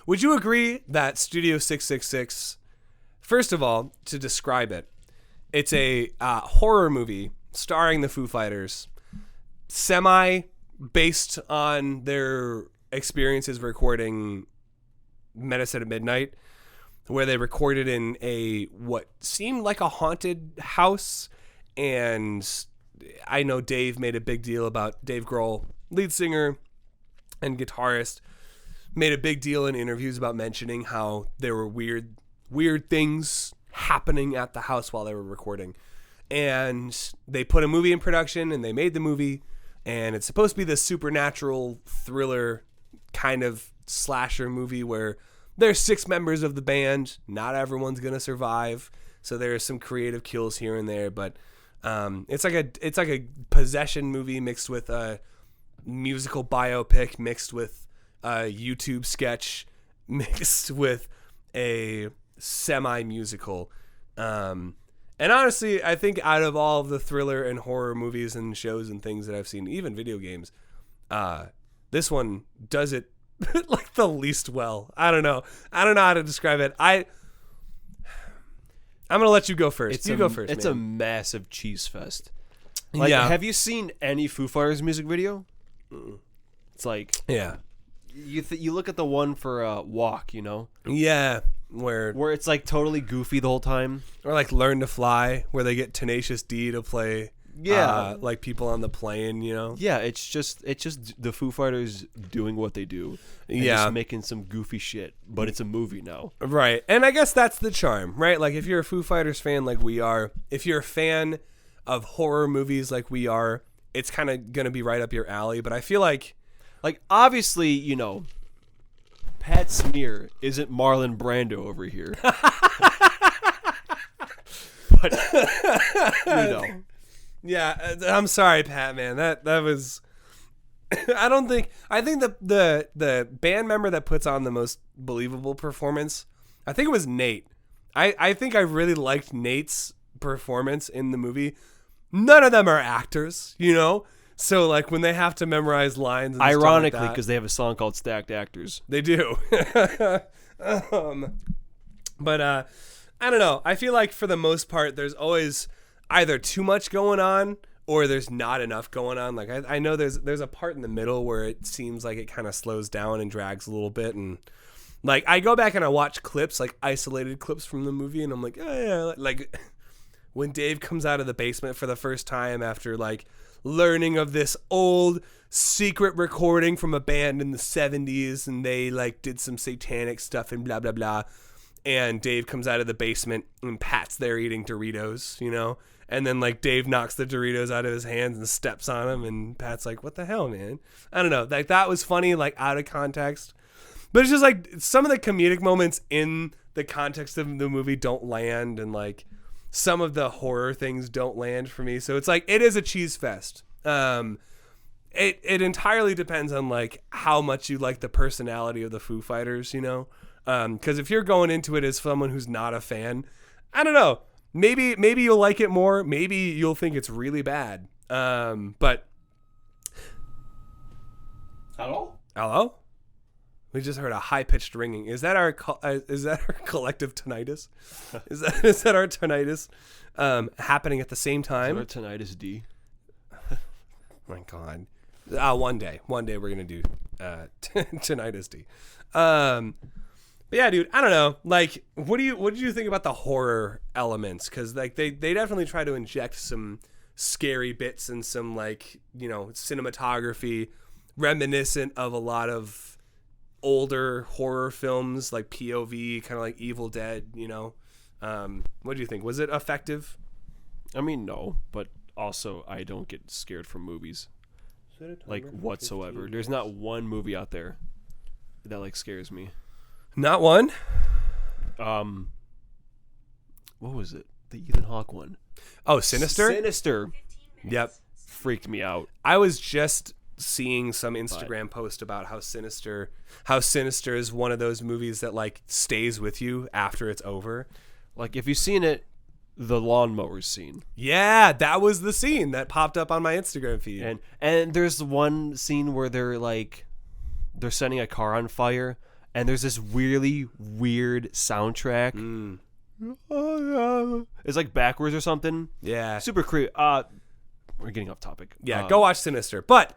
Would you agree that Studio 666, first of all, to describe it, it's a horror movie starring the Foo Fighters, semi based on their experiences recording Medicine at Midnight, where they recorded in what seemed like a haunted house. And I know Dave made a big deal about Dave Grohl, lead singer and guitarist, made a big deal in interviews about mentioning how there were weird things happening at the house while they were recording. And they put a movie in production and they made the movie, and it's supposed to be this supernatural thriller kind of slasher movie where there's 6 members of the band. Not everyone's going to survive. So there's some creative kills here and there, but it's like a possession movie mixed with a musical biopic, mixed with a YouTube sketch, mixed with a semi-musical. And honestly, I think out of all of the thriller and horror movies and shows and things that I've seen, even video games, this one does it like the least well. I don't know how to describe it. I'm gonna let you go first. Go first. It's man. a massive cheese fest. Like, have you seen any Foo Fighters music video? It's like, yeah. You look at the one for Walk, you know? Yeah, where it's like totally goofy the whole time. Or like Learn to Fly, where they get Tenacious D to play like people on the plane, you know? Yeah, it's just the Foo Fighters doing what they do. And just making some goofy shit, but it's a movie now. Right. And I guess that's the charm, right? Like if you're a Foo Fighters fan like we are, if you're a fan of horror movies like we are, it's kind of going to be right up your alley, but I feel like obviously, you know, Pat Smear isn't Marlon Brando over here. But you know. Yeah, I'm sorry, Pat, man. That was I think the band member that puts on the most believable performance, I think it was Nate. I think I really liked Nate's performance in the movie. None of them are actors, you know? So like when they have to memorize lines and ironically, because they have a song called Stacked Actors. They do. But I don't know. I feel like for the most part there's always either too much going on or there's not enough going on. Like I know there's a part in the middle where it seems like it kind of slows down and drags a little bit, and like I go back and I watch clips, like isolated clips from the movie, and I'm like, oh yeah, like when Dave comes out of the basement for the first time after like learning of this old secret recording from a band in the 70s, and they like did some satanic stuff and blah blah blah, and Dave comes out of the basement and Pat's there eating Doritos, you know. And then, like, Dave knocks the Doritos out of his hands and steps on them. And Pat's like, what the hell, man? I don't know. Like, that was funny, like, out of context. But it's just, like, some of the comedic moments in the context of the movie don't land. And, like, some of the horror things don't land for me. So it's, like, it is a cheese fest. It entirely depends on, like, how much you like the personality of the Foo Fighters, you know? Because if you're going into it as someone who's not a fan, I don't know. Maybe you'll like it more. Maybe you'll think it's really bad. But hello. We just heard a high pitched ringing. Is that our collective tinnitus? Is that our tinnitus happening at the same time? Is our tinnitus D? My God. One day we're gonna do tinnitus D. But yeah, dude, I don't know. Like, what did you think about the horror elements? Because like they definitely try to inject some scary bits and some, like, you know, cinematography reminiscent of a lot of older horror films, like POV, kind of like Evil Dead. You know, what do you think? Was it effective? I mean, no, but also I don't get scared from movies, like whatsoever. There's not one movie out there that like scares me. Not one. What was it? The Ethan Hawke one. Oh, Sinister? Sinister. Yep. Freaked me out. I was just seeing some Instagram post about how Sinister is one of those movies that like stays with you after it's over. Like if you've seen it, the lawnmower scene. Yeah, that was the scene that popped up on my Instagram feed. And there's one scene where they're setting a car on fire. and there's this really weird soundtrack. It's like backwards or something. Yeah. Super creepy. We're getting off topic. Yeah, go watch Sinister. But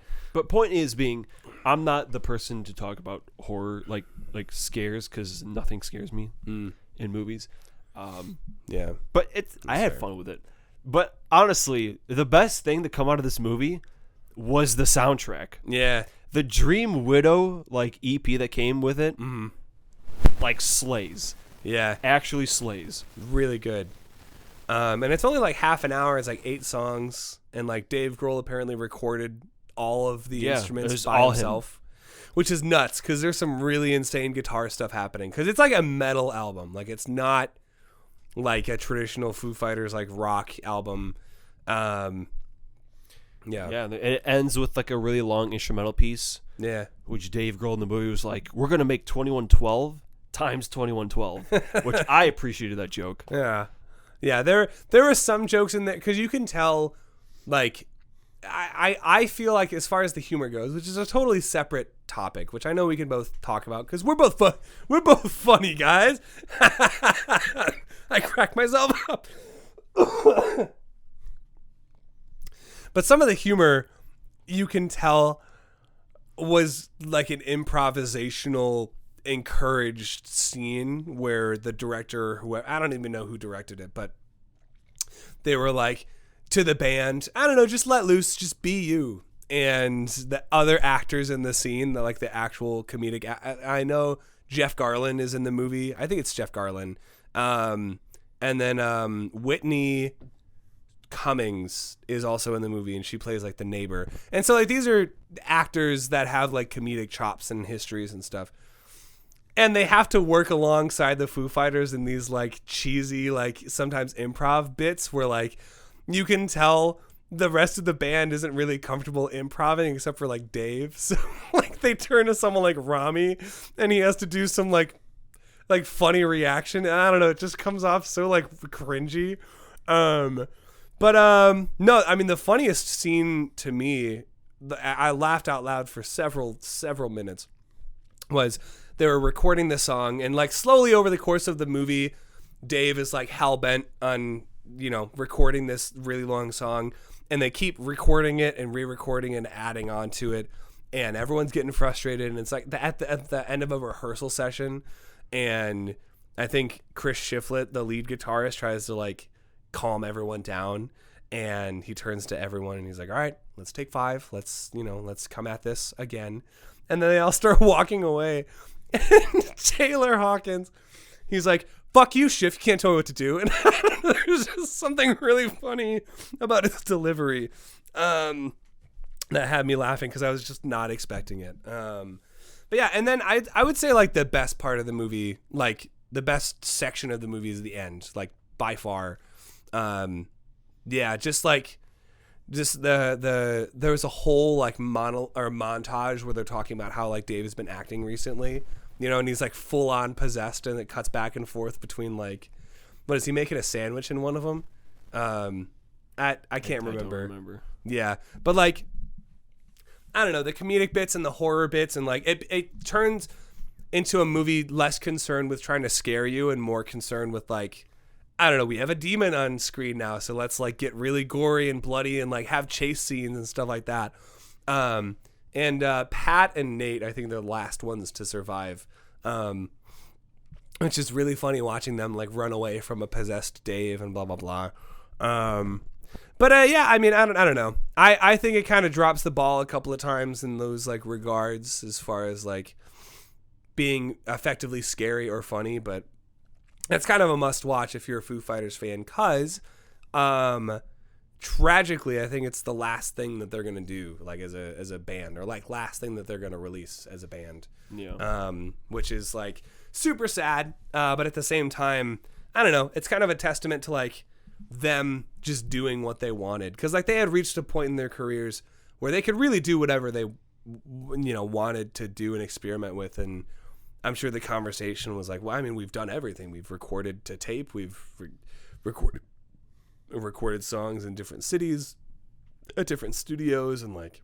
point is being, I'm not the person to talk about horror like scares, because nothing scares me in movies. Yeah. But I had fun with it. But honestly, the best thing to come out of this movie was the soundtrack. Yeah. The Dream Widow EP that came with it, slays. Yeah. Actually slays. Really good. And it's only like half an hour. It's like 8 songs. And like Dave Grohl apparently recorded all of the instruments by himself. Which is nuts, because there's some really insane guitar stuff happening. Because it's like a metal album. Like, it's not like a traditional Foo Fighters like rock album. Yeah. Yeah, it ends with like a really long instrumental piece. Yeah. Which Dave Grohl in the movie was like, we're going to make 2112 times 2112. Which I appreciated that joke. Yeah. Yeah, there were some jokes in there, because you can tell, like, I feel like as far as the humor goes, which is a totally separate topic, which I know we can both talk about, because we're both funny guys. I crack myself up. But some of the humor, you can tell, was like an improvisational, encouraged scene where the director, whoever, I don't even know who directed it, but they were like to the band, I don't know, just let loose, just be you. And the other actors in the scene, the actual comedic, I know Jeff Garlin is in the movie. I think it's Jeff Garlin. And then Whitney Cummings is also in the movie, and she plays like the neighbor. And so like these are actors that have like comedic chops and histories and stuff. And they have to work alongside the Foo Fighters in these like cheesy, like sometimes improv bits where like you can tell the rest of the band isn't really comfortable improvising except for like Dave. So like they turn to someone like Rami and he has to do some like funny reaction. And I don't know, it just comes off so like cringy. No, I mean the funniest scene to me, I laughed out loud for several minutes, was they were recording the song, and like slowly over the course of the movie, Dave is like hell-bent on, recording this really long song, and they keep recording it and re-recording and adding on to it, and everyone's getting frustrated, and it's like at the end of a rehearsal session, and I think Chris Shiflett, the lead guitarist, tries to like calm everyone down, and he turns to everyone and he's like, all right, let's take 5. Let's come at this again. And then they all start walking away. And Taylor Hawkins, he's like, fuck you, Schiff, you can't tell me what to do. And there's just something really funny about his delivery that had me laughing because I was just not expecting it. But yeah, and then I would say like the best part of the movie, like the best section of the movie is the end, like by far. Yeah, just the there was a whole like montage where they're talking about how like Dave has been acting recently, and he's like full on possessed, and it cuts back and forth between like, what is he making a sandwich in one of them? I can't remember. I don't remember. Yeah, but like, I don't know, the comedic bits and the horror bits, and like it turns into a movie less concerned with trying to scare you and more concerned with like, I don't know, we have a demon on screen now, so let's like get really gory and bloody and like have chase scenes and stuff like that. And Pat and Nate, I think they're the last ones to survive, which is really funny watching them like run away from a possessed Dave and blah blah blah. Yeah, I mean, I don't know. I think it kind of drops the ball a couple of times in those like regards as far as like being effectively scary or funny, but it's kind of a must watch if you're a Foo Fighters fan, because tragically I think it's the last thing that they're gonna do like as a band, or like last thing that they're gonna release as a band. Yeah. Which is like super sad, but at the same time, I don't know, it's kind of a testament to like them just doing what they wanted, because like they had reached a point in their careers where they could really do whatever they wanted to do and experiment with. And I'm sure the conversation was like, well, I mean, we've done everything. We've recorded to tape. We've recorded songs in different cities at different studios. And like,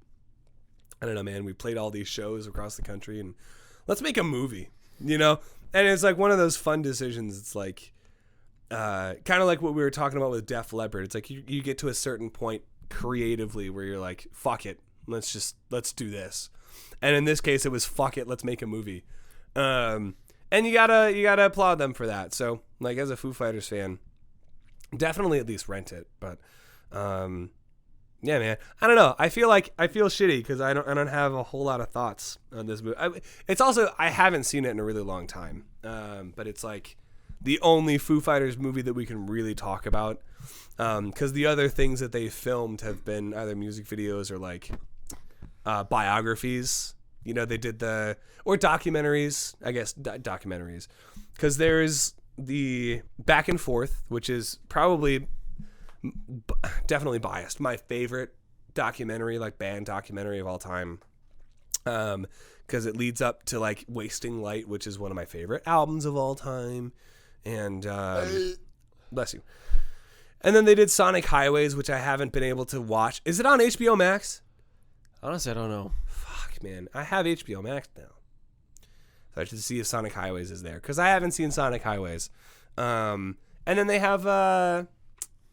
I don't know, man, we played all these shows across the country, and let's make a movie. you know? And it's like one of those fun decisions. It's like kind of like what we were talking about with Def Leppard. It's like you get to a certain point creatively where you're like, fuck it, let's do this. And in this case, it was fuck it, let's make a movie. And you gotta applaud them for that. So like as a Foo Fighters fan, definitely at least rent it. But yeah, man, I don't know. I feel shitty because I don't have a whole lot of thoughts on this movie. It's also I haven't seen it in a really long time. But it's like the only Foo Fighters movie that we can really talk about. Because the other things that they filmed have been either music videos or like biographies. You know, they did or documentaries, I guess, documentaries. Because there's the Back and Forth, which is probably definitely biased. My favorite documentary, like band documentary of all time. Because it leads up to like Wasting Light, which is one of my favorite albums of all time. And bless you. And then they did Sonic Highways, which I haven't been able to watch. Is it on HBO Max? Honestly, I don't know. Fuck, man. I have HBO Max now. So I should see if Sonic Highways is there. Because I haven't seen Sonic Highways. And then they have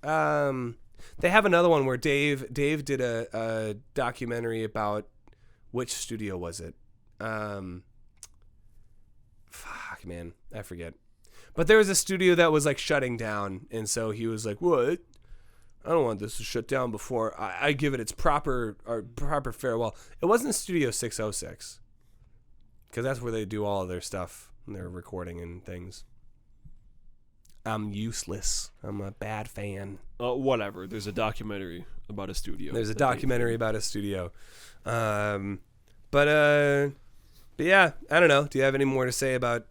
another one where Dave did a documentary about, which studio was it? Fuck, man. I forget. But there was a studio that was like shutting down, and so he was like, "What? I don't want this to shut down before I give it its proper farewell." It wasn't Studio 606, because that's where they do all of their stuff, and their recording and things. I'm useless. I'm a bad fan. Whatever. There's a documentary about a studio. There's a documentary about a studio. But yeah, I don't know. Do you have any more to say about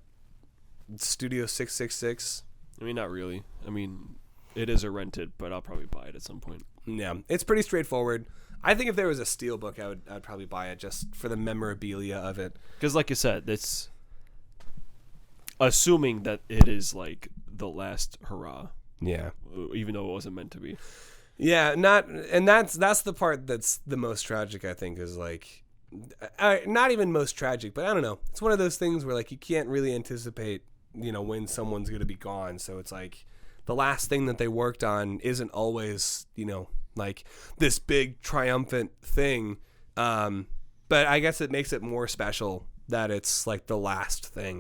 Studio 666? I mean, not really. I mean, it is a rented, but I'll probably buy it at some point. Yeah, it's pretty straightforward. I think if there was a steelbook, I'd probably buy it just for the memorabilia of it. Because, like you said, it's assuming that it is like the last hurrah. Yeah, even though it wasn't meant to be. Yeah, that's the part that's the most tragic. I think is like, not even most tragic, but I don't know. It's one of those things where like you can't really anticipate, you know, when someone's gonna be gone. So it's like the last thing that they worked on isn't always, you know, like this big triumphant thing. But I guess it makes it more special that it's like the last thing.